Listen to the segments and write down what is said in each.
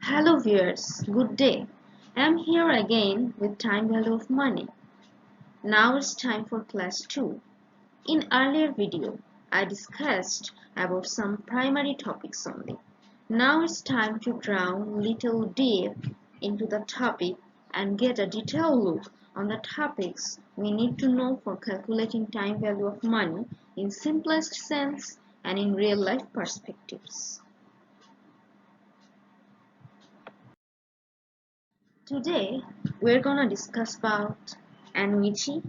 Hello viewers, good day. I'm here again with time value of money. Now it's time for class 2. In earlier video, I discussed about some primary topics only. Now it's time to drown little deep into the topic and get a detailed look on the topics we need to know for calculating time value of money in simplest sense and in real life perspectives. Today, we're gonna discuss about annuity,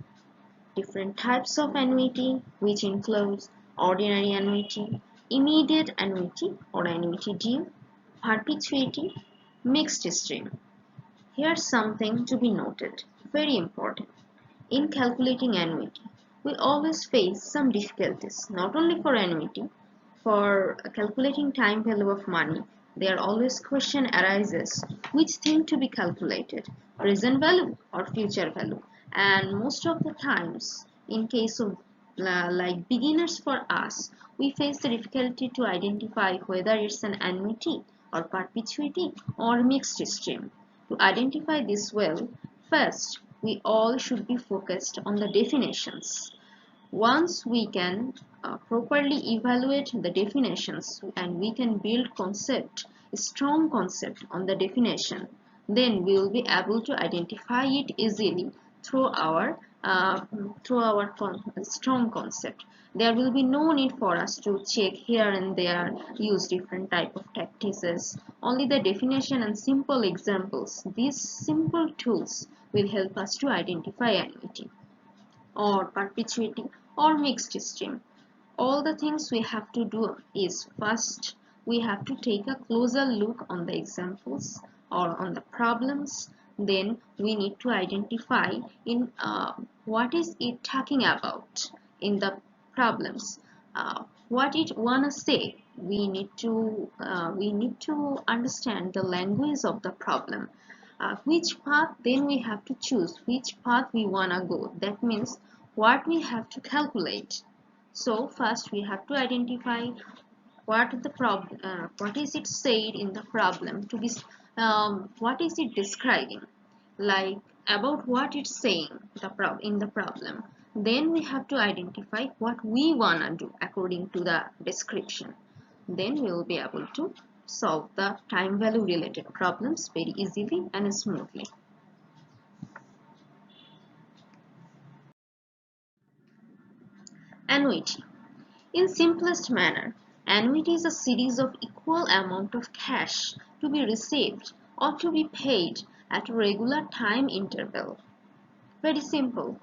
different types of annuity, which includes ordinary annuity, immediate annuity or annuity due, perpetuity, mixed stream. Here's something to be noted, very important. In calculating annuity, we always face some difficulties, not only for annuity, for calculating time value of money. There always question arises which thing to be calculated, present value or future value. And most of the times, in case of like beginners for us, we face the difficulty to identify whether it's an annuity or perpetuity or mixed stream. To identify this well, first we all should be focused on the definitions. Once we can properly evaluate the definitions and we can build a strong concept on the definition, then we will be able to identify it easily through our strong concept. There will be no need for us to check here and there, use different type of tactics. Only the definition and simple examples, these simple tools will help us to identify annuity or perpetuity or mixed stream. All the things we have to do is first we have to take a closer look on the examples or on the problems. Then we need to identify in what is it talking about in the problems, what it wanna say. We need to understand the language of the problem. Which path then we have to choose, which path we wanna go. That means what we have to calculate. So first we have to identify what is it said in the problem to be, what is it describing, like about what it's saying in the problem. Then we have to identify what we wanna do according to the description. Then we will be able to solve the time value related problems very easily and smoothly. Annuity. In simplest manner, annuity is a series of equal amount of cash to be received or to be paid at a regular time interval. Very simple.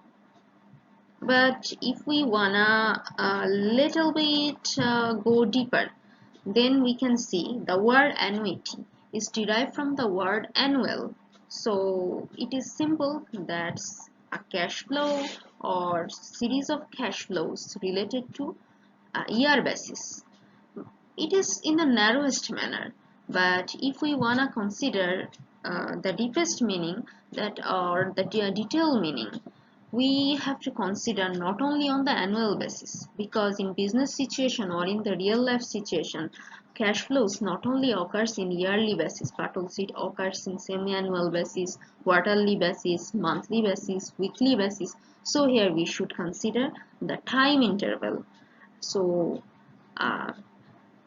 But if we wanna a little bit go deeper, then we can see the word annuity is derived from the word annual. So it is simple, that's a cash flow or series of cash flows related to year basis. It is in the narrowest manner, but if we wanna consider the deepest meaning, that or the detailed meaning, we have to consider not only on the annual basis, because in business situation or in the real life situation, cash flows not only occurs in yearly basis but also it occurs in semi-annual basis, quarterly basis, monthly basis, weekly basis. So here we should consider the time interval. So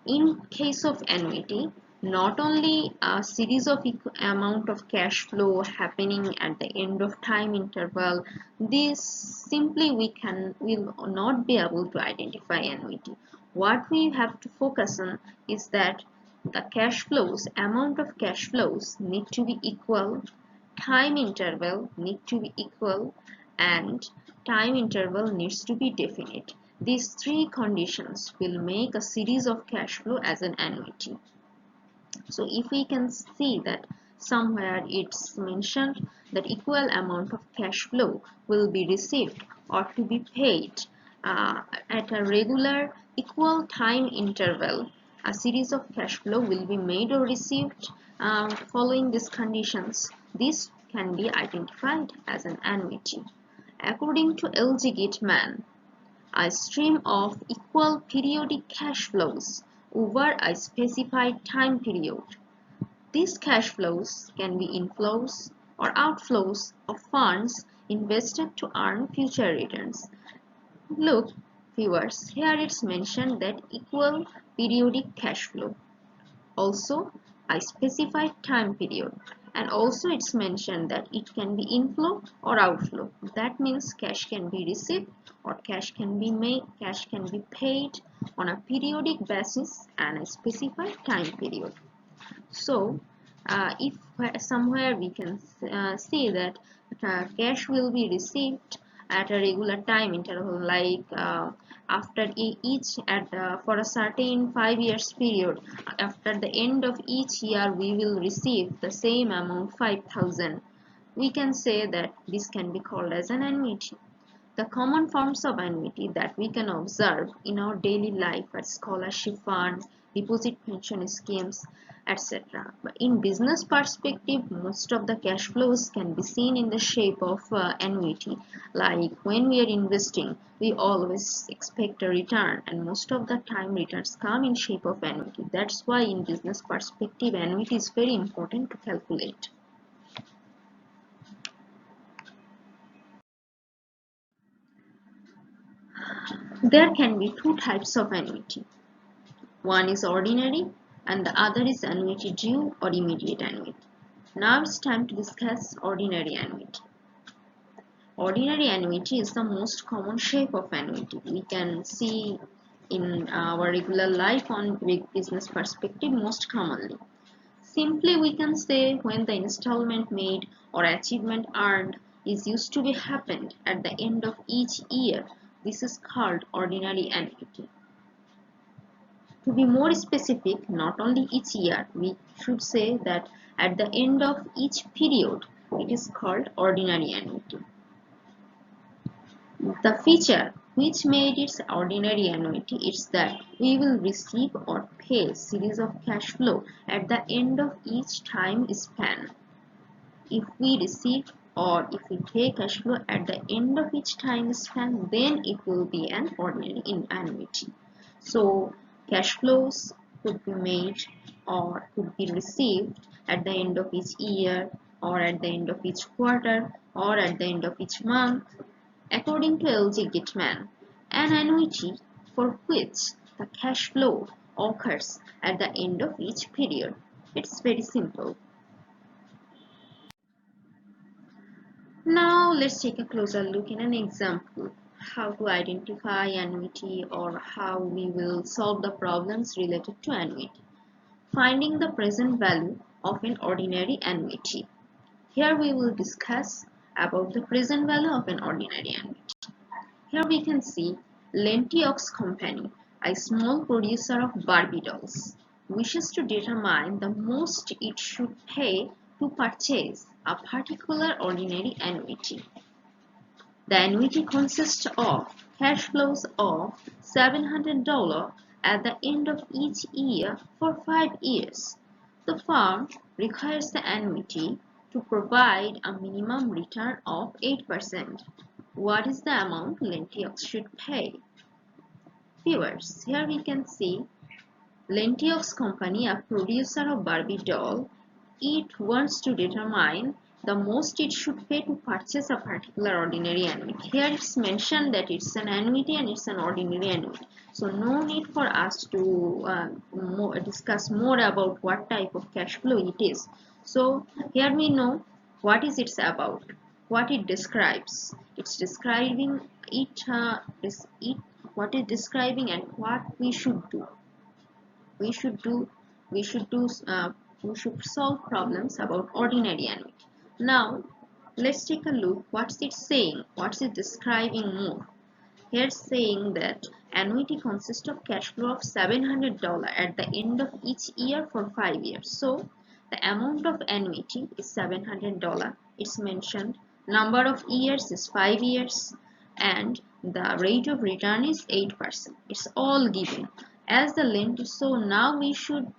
in case of annuity, not only a series of amount of cash flow happening at the end of time interval, this simply will not be able to identify annuity. What we have to focus on is that the cash flows, amount of cash flows need to be equal, time interval need to be equal, and time interval needs to be definite. These three conditions will make a series of cash flow as an annuity. So if we can see that somewhere it's mentioned that equal amount of cash flow will be received or to be paid at a regular equal time interval, a series of cash flow will be made or received following these conditions. This can be identified as an annuity. According to L.J.Gitman, a stream of equal periodic cash flows over a specified time period These cash flows can be inflows or outflows of funds invested to earn future returns. Look, viewers, here it's mentioned that equal periodic cash flow. Also, a specified time period, and also it's mentioned that it can be inflow or outflow. That means cash can be received or cash can be paid on a periodic basis and a specified time period. So if somewhere we can say that cash will be received at a regular time interval, like after each for a certain 5 years period, after the end of each year we will receive the same amount, 5,000. We can say that this can be called as an annuity. The common forms of annuity that we can observe in our daily life are scholarship fund, deposit pension schemes, etc. But in business perspective, most of the cash flows can be seen in the shape of annuity. Like when we are investing, we always expect a return, and most of the time returns come in shape of annuity. That's why in business perspective, annuity is very important to calculate. There can be two types of annuity. One is ordinary and the other is annuity due or immediate annuity. Now it's time to discuss ordinary annuity. Ordinary annuity is the most common shape of annuity. We can see in our regular life on business perspective most commonly. Simply we can say when the installment made or achievement earned is used to be happened at the end of each year. This is called ordinary annuity. To be more specific, not only each year, we should say that at the end of each period, it is called ordinary annuity. The feature which made it ordinary annuity is that we will receive or pay series of cash flow at the end of each time span. If we receive or if we pay cash flow at the end of each time span, then it will be an ordinary annuity. So cash flows could be made or could be received at the end of each year or at the end of each quarter or at the end of each month. According to L.J.Gitman, an annuity for which the cash flow occurs at the end of each period. It's very simple. Now let's take a closer look in an example how to identify annuity or how we will solve the problems related to annuity. Finding the present value of an ordinary annuity. Here we will discuss about the present value of an ordinary annuity. Here we can see Lentiox Company, a small producer of Barbie dolls, wishes to determine the most it should pay to purchase a particular ordinary annuity. The annuity consists of cash flows of $700 at the end of each year for 5 years. The firm requires the annuity to provide a minimum return of 8%. What is the amount Lentiox should pay? Viewers, here we can see Lentiox Company, a producer of Barbie doll, it wants to determine the most it should pay to purchase a particular ordinary annuity. Here it's mentioned that it's an annuity and it's an ordinary annuity. So no need for us to discuss more about what type of cash flow it is. So here we know what is it about, what it describes. It's describing what it describing and what we should do. We should solve problems about ordinary annuity. Now let's take a look what's it saying, what's it describing more. Here saying that annuity consists of cash flow of $700 at the end of each year for 5 years. So the amount of annuity is $700. It's mentioned number of years is 5 years and the rate of return is 8%. It's all given as the length. So now we should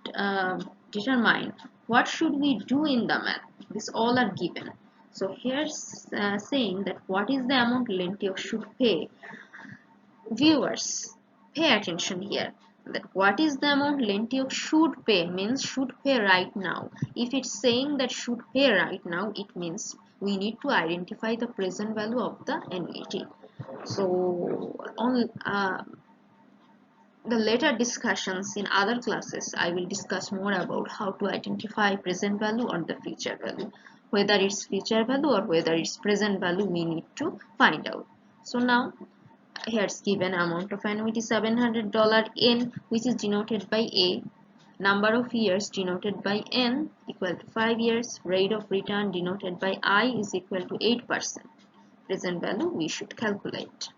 determine what should we do in the math. This all are given. So here's saying that what is the amount Lentiox should pay. Viewers, pay attention here. that what is the amount Lentiox should pay means should pay right now. If it's saying that should pay right now, it means we need to identify the present value of the annuity. So on the later discussions in other classes, I will discuss more about how to identify present value or the future value. Whether it's future value or whether it's present value, we need to find out. So now here's given amount of annuity $700 N, which is denoted by A, number of years denoted by N equal to 5 years, rate of return denoted by I is equal to 8%. Present value we should calculate.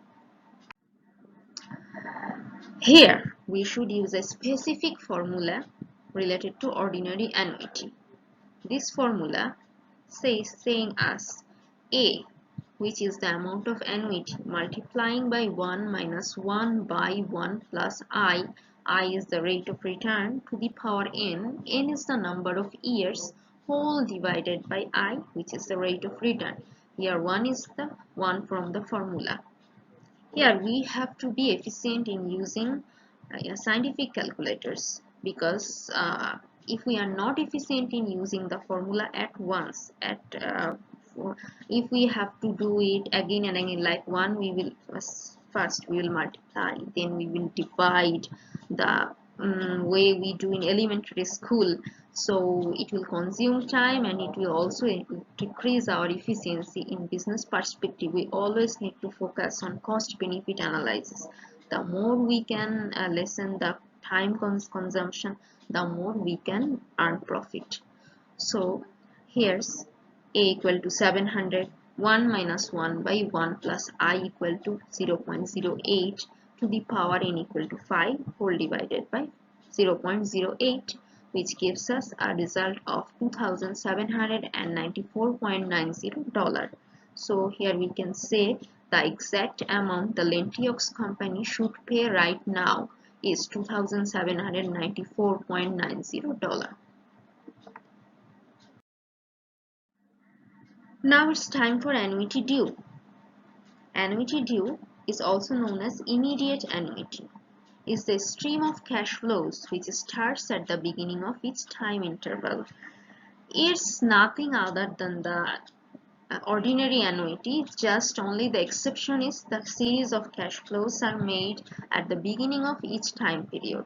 Here we should use a specific formula related to ordinary annuity. This formula saying us A, which is the amount of annuity, multiplying by 1 minus 1 by 1 plus I is the rate of return, to the power n is the number of years, whole divided by I, which is the rate of return. Here 1 is the one from the formula. Here we have to be efficient in using scientific calculators, because if we are not efficient in using the formula at once, if we have to do it again and again, like 1 we will first we will multiply, then we will divide the way we do in elementary school, so it will consume time and it will also decrease our efficiency. In business perspective, we always need to focus on cost benefit analysis. The more we can lessen the time consumption, the more we can earn profit. So here's A equal to 700, 1 minus 1 by 1 plus I equal to 0.08 to the power n equal to 5 whole divided by 0.08, which gives us a result of $2,794.90. So here we can say the exact amount the Lentiox company should pay right now is $2,794.90. Now it's time for annuity due. Annuity due is also known as immediate annuity. Is the stream of cash flows which starts at the beginning of each time interval. It's nothing other than the ordinary annuity, just only the exception is the series of cash flows are made at the beginning of each time period.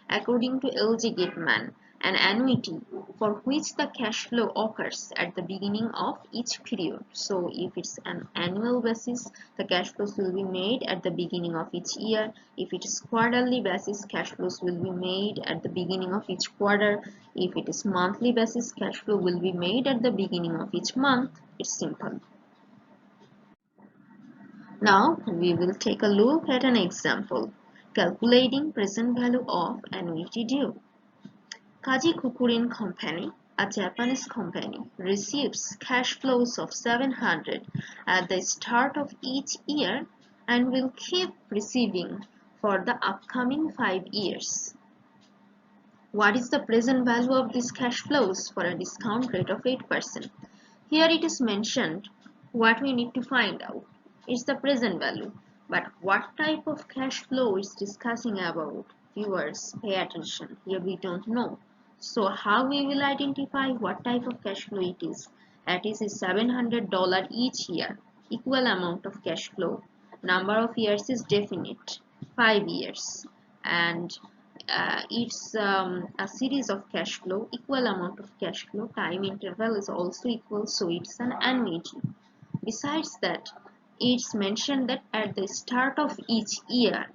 According to L.J.Gitman, an annuity for which the cash flow occurs at the beginning of each period. So if it's an annual basis, the cash flows will be made at the beginning of each year. If it is quarterly basis, cash flows will be made at the beginning of each quarter. If it is monthly basis, cash flow will be made at the beginning of each month. It's simple. Now we will take a look at an example. Calculating present value of annuity due. Kaji Kukurin Company, a Japanese company, receives cash flows of 700 at the start of each year and will keep receiving for the upcoming 5 years. What is the present value of these cash flows for a discount rate of 8%? Here it is mentioned what we need to find out. It's the present value. But what type of cash flow is discussing about? Viewers, pay attention. Here we don't know. So how we will identify what type of cash flow it is? That is $700 each year. Equal amount of cash flow. Number of years is definite. 5 years. And it's a series of cash flow. Equal amount of cash flow. Time interval is also equal. So it's an annuity. Besides that, it's mentioned that at the start of each year,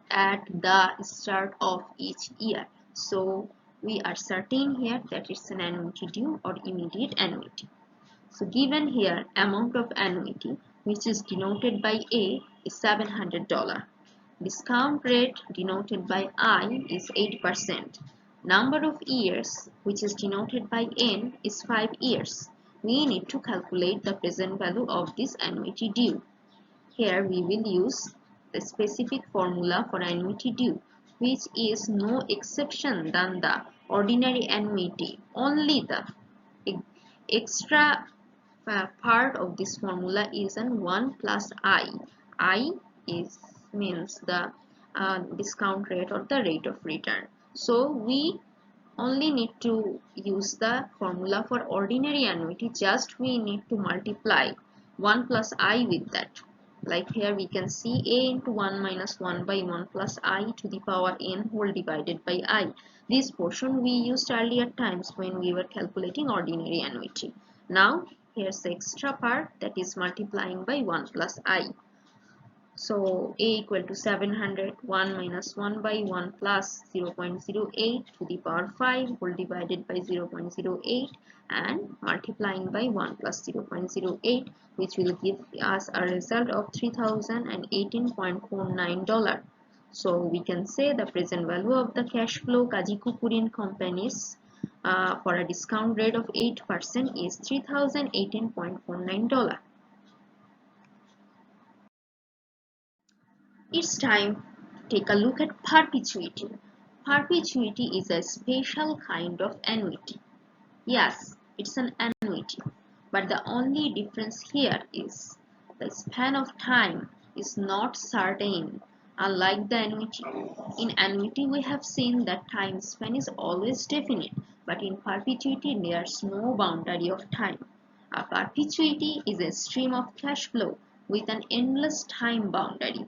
so we are certain here that it's an annuity due or immediate annuity. So given here, amount of annuity which is denoted by A is $700. Discount rate denoted by I is 8%. Number of years which is denoted by N is 5 years. We need to calculate the present value of this annuity due. Here we will use the specific formula for annuity due, which is no exception than the ordinary annuity. Only the extra part of this formula is an 1 plus I. I is means the discount rate or the rate of return. So we only need to use the formula for ordinary annuity, just we need to multiply 1 plus I with that. Like here we can see a into 1 minus 1 by 1 plus I to the power n whole divided by I. This portion we used earlier times when we were calculating ordinary annuity. Now here's the extra part, that is multiplying by 1 plus I. So a equal to 700, 1 minus 1 by 1 plus 0.08 to the power 5 whole divided by 0.08 and multiplying by 1 plus 0.08, which will give us a result of $3,018.49. So we can say the present value of the cash flow Kajikukurin companies for a discount rate of 8% is $3,018.49. It's time to take a look at perpetuity. Perpetuity is a special kind of annuity. Yes, it's an annuity, but the only difference here is the span of time is not certain. Unlike the annuity, in annuity we have seen that time span is always definite, but in perpetuity there's no boundary of time. A perpetuity is a stream of cash flow with an endless time boundary.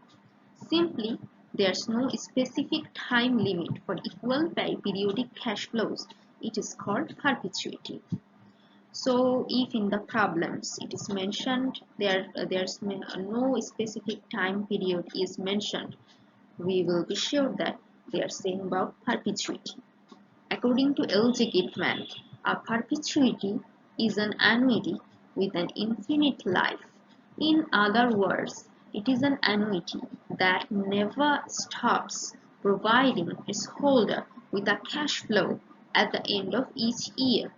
Simply, there's no specific time limit for equal periodic cash flows. It is called perpetuity. So, if in the problems it is mentioned there's no specific time period is mentioned, we will be sure that they are saying about perpetuity. According to L.J.Gitman, a perpetuity is an annuity with an infinite life. In other words, it is an annuity that never stops providing its holder with a cash flow at the end of each year.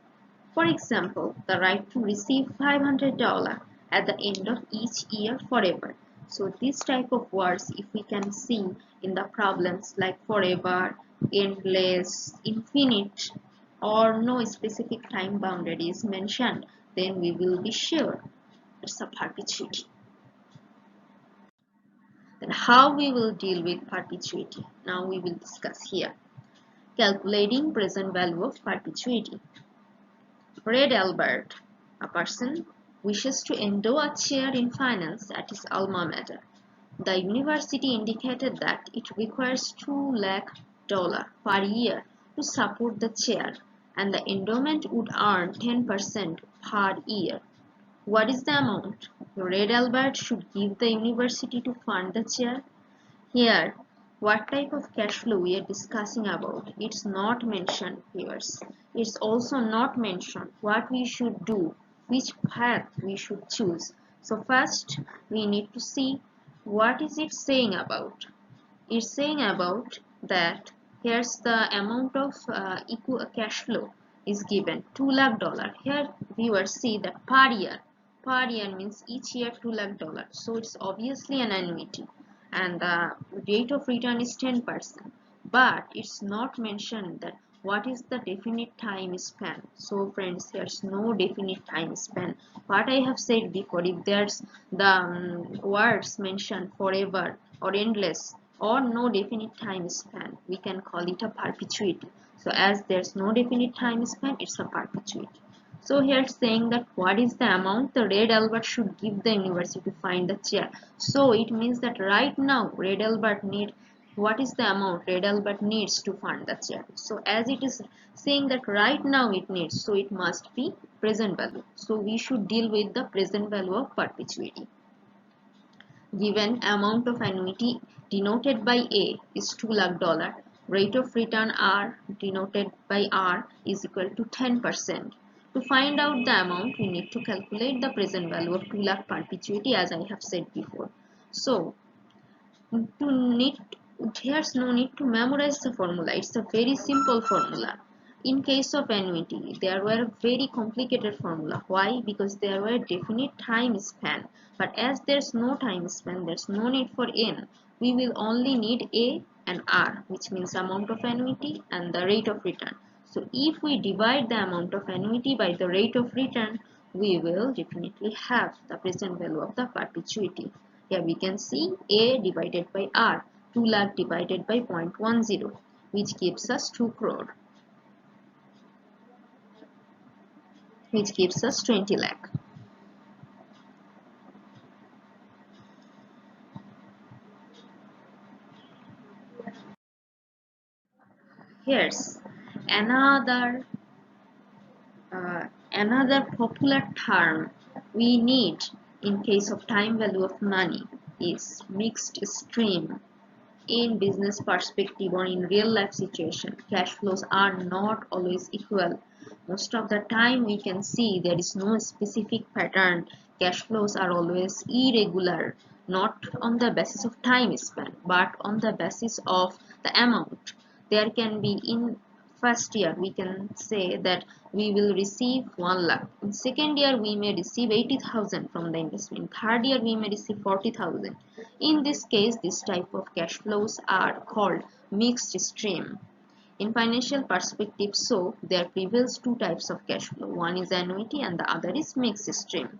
For example, the right to receive $500 at the end of each year forever. So this type of words, if we can see in the problems like forever, endless, infinite, or no specific time boundary is mentioned, then we will be sure it's a perpetuity. Then how we will deal with perpetuity? Now we will discuss here. Calculating present value of perpetuity. Red Albert, a person, wishes to endow a chair in finance at his alma mater. The university indicated that it requires $2 lakh per year to support the chair, and the endowment would earn 10% per year. What is the amount Red Albert should give the university to fund the chair? Here, what type of cash flow we are discussing about, it's not mentioned here. It's also not mentioned what we should do, which path we should choose. So first, we need to see what is it saying about. It's saying about that here's the amount of equal cash flow is given $2 lakh. Here viewers see that per year means each year $2 lakh. So it's obviously an annuity, and the rate of return is 10%, but it's not mentioned that what is the definite time span. So friends, there's no definite time span. What I have said before, if there's the words mentioned forever or endless or no definite time span, we can call it a perpetuity. So as there's no definite time span, it's a perpetuity. So here it's saying that what is the amount the Red Albert should give the university to find the chair. So it means that right now Red Albert need, what is the amount Red Albert needs to fund the chair. So as it is saying that right now it needs, so it must be present value. So we should deal with the present value of perpetuity. Given amount of annuity denoted by A is $2 lakh, rate of return R denoted by R is equal to 10%. To find out the amount, we need to calculate the present value of 2 lakh perpetuity, as I have said before. So, there's no need to memorize the formula. It's a very simple formula. In case of annuity, there were very complicated formula. Why? Because there were definite time span. But as there's no time span, there's no need for N. We will only need A and R, which means amount of annuity and the rate of return. So if we divide the amount of annuity by the rate of return, we will definitely have the present value of the perpetuity. Here we can see A divided by R. 2 lakh divided by 0.10, which gives us 2 crore, which gives us 20 lakh. Here's another another popular term we need in case of time value of money is mixed stream. In business perspective or in real life situation, cash flows are not always equal. Most of the time we can see there is no specific pattern. Cash flows are always irregular, not on the basis of time spent, but on the basis of the amount. There can be in first year we can say that we will receive 1 lakh. In second year we may receive 80,000 from the investment. Third year we may receive 40,000. In this case, this type of cash flows are called mixed stream. In financial perspective, so there prevails two types of cash flow. One is annuity and the other is mixed stream.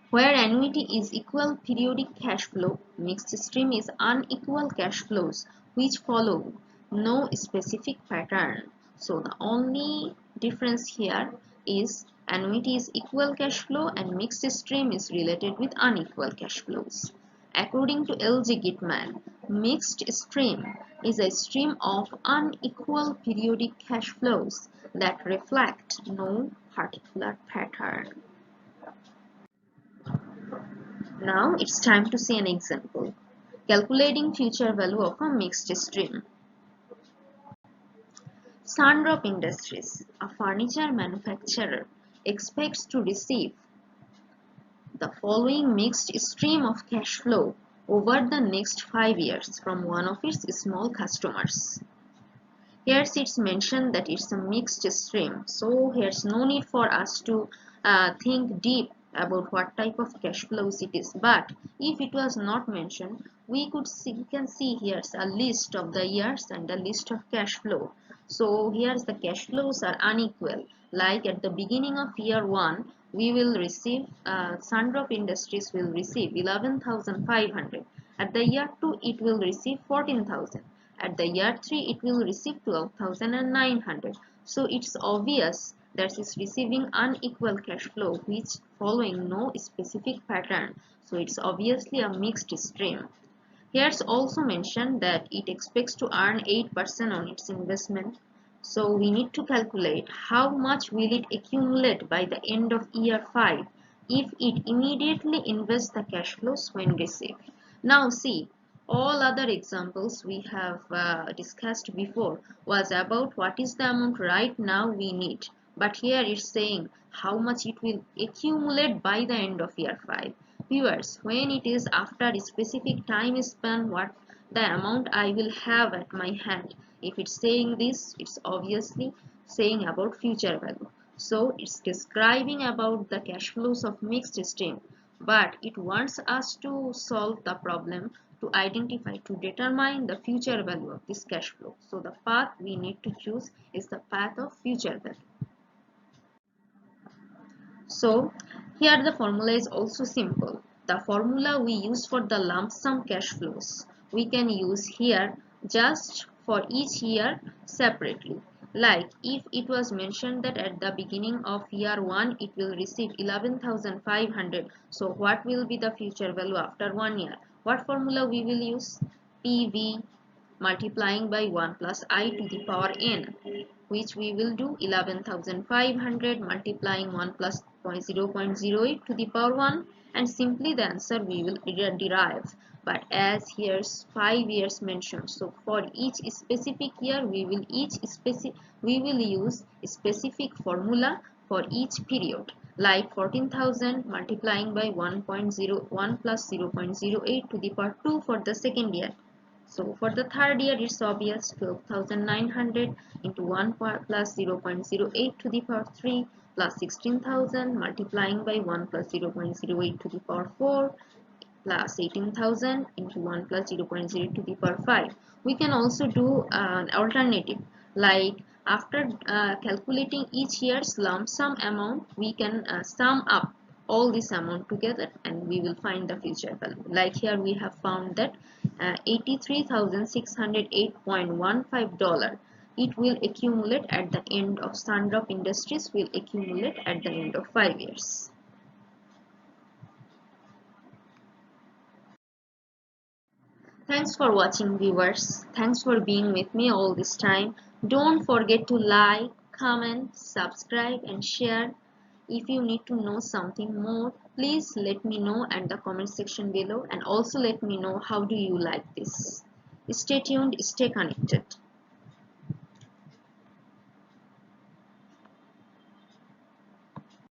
Where annuity is equal periodic cash flow, mixed stream is unequal cash flows which follow no specific pattern. So the only difference here is annuity is equal cash flow and mixed stream is related with unequal cash flows. According to L.J.Gitman, mixed stream is a stream of unequal periodic cash flows that reflect no particular pattern. Now it's time to see an example. Calculating future value of a mixed stream. Sundrop Industries, a furniture manufacturer, expects to receive the following mixed stream of cash flow over the next 5 years from one of its small customers. Here's it's mentioned that it's a mixed stream, so here's no need for us to think deep about what type of cash flows it is. But if it was not mentioned, we can see here's a list of the years and a list of cash flow. So here's the cash flows are unequal. Like at the beginning of year 1, we will receive Sundrop Industries will receive 11,500. At the year 2, it will receive 14,000. At the year 3, it will receive 12,900. So it's obvious that it's receiving unequal cash flow which following no specific pattern. So it's obviously a mixed stream. Here's also mentioned that it expects to earn 8% on its investment. So we need to calculate how much will it accumulate by the end of year 5 if it immediately invests the cash flows when received. Now see, all other examples we have discussed before was about what is the amount right now we need. But here it's saying how much it will accumulate by the end of year 5. Viewers, when it is after a specific time span, what the amount I will have at my hand. If it's saying this, it's obviously saying about future value. So it's describing about the cash flows of mixed stream, but it wants us to solve the problem to identify, to determine the future value of this cash flow. So the path we need to choose is the path of future value. So here the formula is also simple. The formula we use for the lump sum cash flows we can use here just for each year separately. Like if it was mentioned that at the beginning of year 1 it will receive 11,500. So what will be the future value after 1 year? What formula we will use? PV multiplying by 1 plus I to the power n, which we will do 11,500 multiplying 1 plus 0.08 to the power 1, and simply the answer we will derive. But as here's 5 years mentioned, so for each specific year we will use a specific formula for each period, like 14,000 multiplying by 1.01 plus 0.08 to the power 2 for the second year. So for the third year, it's obvious 12,900 into 1 plus 0.08 to the power 3 plus 16,000 multiplying by 1 plus 0.08 to the power 4 plus 18,000 into 1 plus 0.0 to the power 5. We can also do an alternative, like after calculating each year's lump sum amount, we can sum up all this amount together and we will find the future value. Like here we have found that $83,608.15. It will accumulate at the end of Sundrop Industries will accumulate at the end of 5 years. Thanks for watching, viewers. Thanks for being with me all this time. Don't forget to like, comment, subscribe and share. If you need to know something more, please let me know at the comment section below, and also let me know how do you like this. Stay tuned, stay connected.